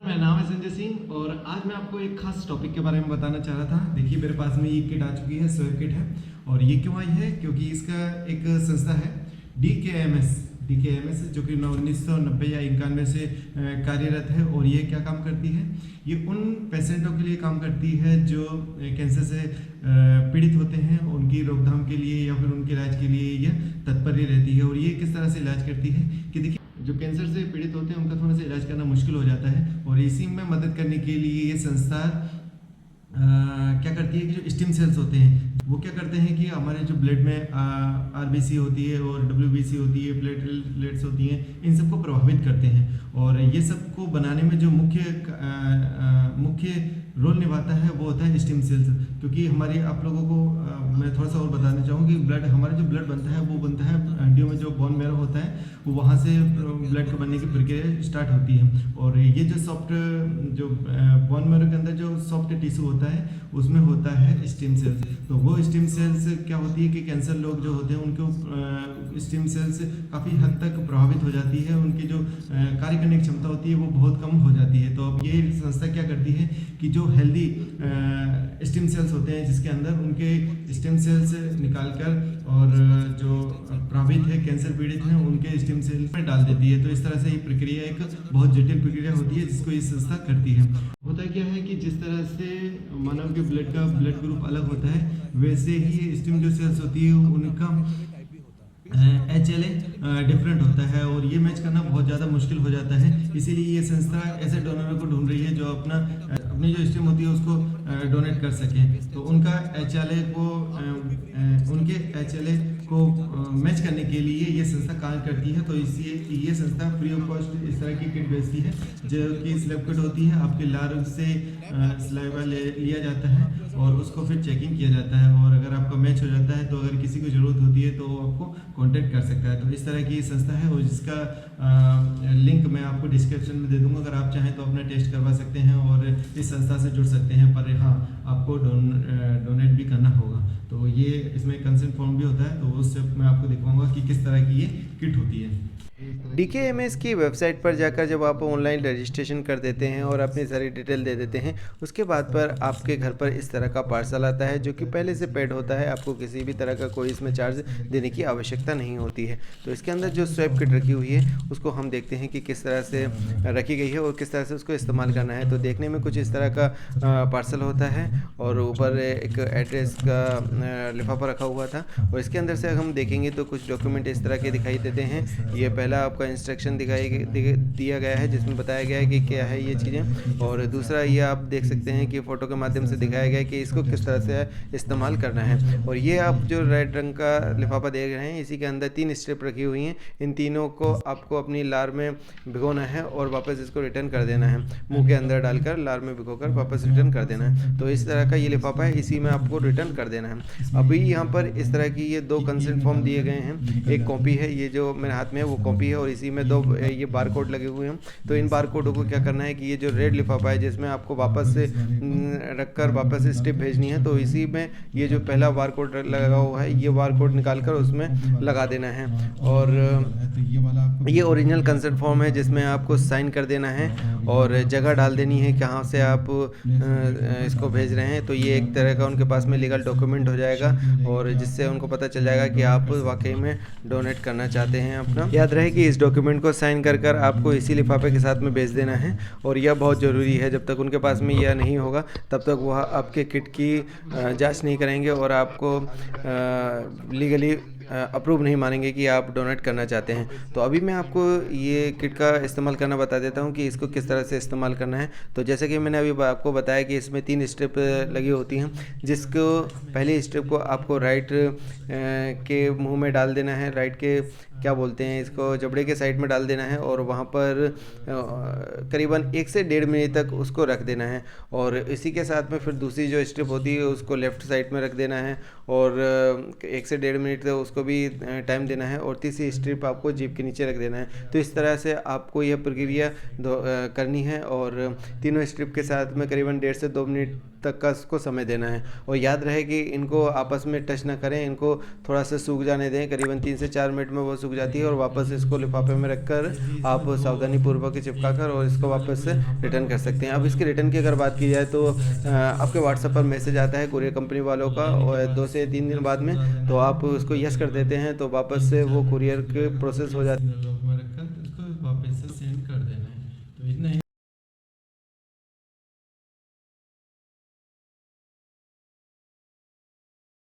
मेरा नाम है संजय सिंह और आज मैं आपको एक खास टॉपिक के बारे में बताना चाह रहा था। देखिए मेरे पास में ये किट आ चुकी है, स्वेप किट है। और ये क्यों आई है? क्योंकि इसका एक संस्था है DKMS जो कि 1990 या 91 से कार्यरत है। और ये क्या काम करती है? ये उन पेशेंटों के लिए काम करती है जो कैंसर से पीड़ित होते हैं, उनकी रोकथाम के लिए या फिर उनके इलाज के लिए यह तत्पर रहती है। और ये किस तरह से इलाज करती है कि देखिए जो कैंसर से पीड़ित होते हैं उनका थोड़ा सा इलाज करना मुश्किल हो जाता है। और इसी में मदद करने के लिए ये संस्था क्या करती है कि जो स्टेम सेल्स होते हैं वो क्या करते हैं कि हमारे जो ब्लड में RBC होती है और WBC होती है, प्लेटलेट्स होती हैं, इन सबको प्रभावित करते हैं। और ये सबको बनाने में जो मुख्य रोल निभाता है वो होता है स्टेम सेल्स। क्योंकि हमारे आप लोगों को मैं थोड़ा सा और बताना चाहूँ कि हमारा जो ब्लड बनता है वो बनता है हड्डियों में जो बोन मैरो होता है, वो वहाँ से ब्लड के बनने की प्रक्रिया स्टार्ट होती है। और ये जो जो बोन मैरो के अंदर जो सॉफ्ट टिश्यू होता है उसमें होता है स्टेम सेल्स। तो वो स्टेम सेल्स क्या होती है कि कैंसर लोग जो होते हैं उनको स्टेम सेल्स काफ़ी हद तक प्रभावित हो जाती है, उनकी जो कार्य करने की क्षमता होती है वो बहुत कम हो जाती है। तो अब ये संस्था क्या करती है कि जो हेल्दी स्टेम सेल्स होते हैं जिसके अंदर उनके स्टेम सेल्स निकाल कर और जो प्रभावित है, कैंसर पीड़ित हैं, उनके स्टेम सेल में डाल देती है। तो इस तरह से ये प्रक्रिया एक बहुत जटिल प्रक्रिया होती है जिसको ये संस्था करती है। होता क्या है कि जिस तरह से मानव के ब्लड ग्रुप अलग होता है, वैसे ही स्टेम जो सेल्स होती है उनका HLA डिफरेंट होता है और ये मैच करना बहुत ज़्यादा मुश्किल हो जाता है। इसीलिए ये संस्था ऐसे डोनरों को ढूंढ रही है जो अपनी जो स्टेम होती है उसको डोनेट कर सकें। तो उनके HLA को मैच करने के लिए ये संस्था काम करती है। तो इसलिए ये संस्था फ्री ऑफ कॉस्ट इस तरह की किट बेचती है जो कि स्लैब किट होती है। आपके लार से स्लाइवा लिया जाता है और उसको फिर चेकिंग किया जाता है। और अगर आपका मैच हो जाता है तो अगर किसी को ज़रूरत होती है तो वो आपको कांटेक्ट कर सकता है। तो इस तरह की संस्था है और जिसका लिंक मैं आपको डिस्क्रिप्शन में दे दूंगा। अगर आप चाहें तो अपना टेस्ट करवा सकते हैं और इस संस्था से जुड़ सकते हैं। पर हाँ, आपको डोनेट भी करना होगा। तो ये इसमें कंसेंट फॉर्म भी होता है, तो उससे मैं आपको दिखाऊंगा कि किस तरह की ये किट होती है। DKMS की वेबसाइट पर जाकर जब आप ऑनलाइन रजिस्ट्रेशन कर देते हैं और अपनी सारी डिटेल दे देते हैं, उसके बाद पर आपके घर पर इस तरह का पार्सल आता है जो कि पहले से पेड होता है। आपको किसी भी तरह का कोई इसमें चार्ज देने की आवश्यकता नहीं होती है। तो इसके अंदर जो स्वैप किट रखी हुई है उसको हम देखते हैं कि किस तरह से रखी गई है और किस तरह से उसको इस्तेमाल करना है। तो देखने में कुछ इस तरह का पार्सल होता है और ऊपर एक एड्रेस का लिफाफा रखा हुआ था। और इसके अंदर से हम देखेंगे तो कुछ डॉक्यूमेंट इस तरह के दिखाई देते हैं। ये पहला आपका इंस्ट्रक्शन दिया गया है जिसमें बताया गया है कि क्या है ये चीज़ें। और दूसरा ये आप देख सकते हैं कि फ़ोटो के माध्यम से दिखाया गया है कि इसको किस तरह से इस्तेमाल करना है। और ये आप जो रेड रंग का लिफाफा देख रहे हैं, इसी के अंदर 3 स्ट्रिप रखी हुई हैं। इन तीनों को आपको अपनी लार में भिगोना है और वापस इसको रिटर्न कर देना है। मुंह के अंदर डालकर लार में भिगोकर वापस रिटर्न कर देना है। तो इस तरह का ये लिफाफा है, इसी में आपको रिटर्न कर देना है। अभी यहाँ पर इस तरह की ये 2 कंसेंट फॉर्म दिए गए हैं। एक कॉपी है, ये जो मेरे हाथ में है वो कॉपी है और इसी में 2 ये बार कोड लगे हुए हैं। तो इन बार कोडों को क्या करना है कि ये जो रेड लिफाफा है जिसमें आपको वापस से रखकर वापस स्ट्रिप भेजनी है, तो इसी में ये जो पहला बार कोड लगा हुआ है ये बार कोड निकाल कर उसमें लगा देना है। और ये ओरिजिनल कंसेंट फॉर्म है जिसमें आपको साइन कर देना है और जगह डाल देनी है कहाँ से आप इसको भेज रहे हैं। तो ये एक तरह का उनके पास में लीगल डॉक्यूमेंट हो जाएगा और जिससे उनको पता चल जाएगा कि आप वाकई में डोनेट करना चाहते हैं अपना। याद रहे कि इस डॉक्यूमेंट को साइन कर आपको इसी लिफाफे के साथ में भेज देना है। और यह बहुत ज़रूरी है, जब तक उनके पास में यह नहीं होगा तब तक वह आपके किट की जांच नहीं करेंगे और आपको लीगली अप्रूव नहीं मानेंगे कि आप डोनेट करना चाहते हैं। तो अभी मैं आपको ये किट का इस्तेमाल करना बता देता हूँ कि इसको किस तरह से इस्तेमाल करना है। तो जैसे कि मैंने अभी आपको बताया कि इसमें 3 स्ट्रिप लगी होती हैं, जिसको पहली स्ट्रिप को आपको राइट के मुंह में डाल देना है, राइट के क्या बोलते हैं इसको, जबड़े के साइड में डाल देना है और वहाँ पर करीबन 1 से 1.5 मिनट तक उसको रख देना है। और इसी के साथ में फिर दूसरी जो स्ट्रिप होती है उसको लेफ़्ट साइड में रख देना है और 1 से 1.5 मिनट तक उसको भी टाइम देना है और तीसरी स्ट्रिप आपको जीभ के नीचे रख देना है। तो इस तरह से आपको यह प्रक्रिया करनी है और तीनों स्ट्रिप के साथ में करीबन 1.5 से 2 मिनट तक का इसको समय देना है। और याद रहे कि इनको आपस में टच ना करें, इनको थोड़ा सा सूख जाने दें। करीबन 3 से 4 मिनट में वो सूख जाती है और वापस इसको लिफाफे में रखकर आप सावधानीपूर्वक चिपका कर और इसको वापस से रिटर्न कर सकते हैं। अब इसके रिटर्न की अगर बात की जाए तो आपके व्हाट्सएप पर मैसेज आता है कुरियर कंपनी वालों का, और 2 से 3 दिन बाद में तो आप उसको यस कर देते हैं तो वापस से वो कुरियर के प्रोसेस हो जाती है। लॉक में रखकर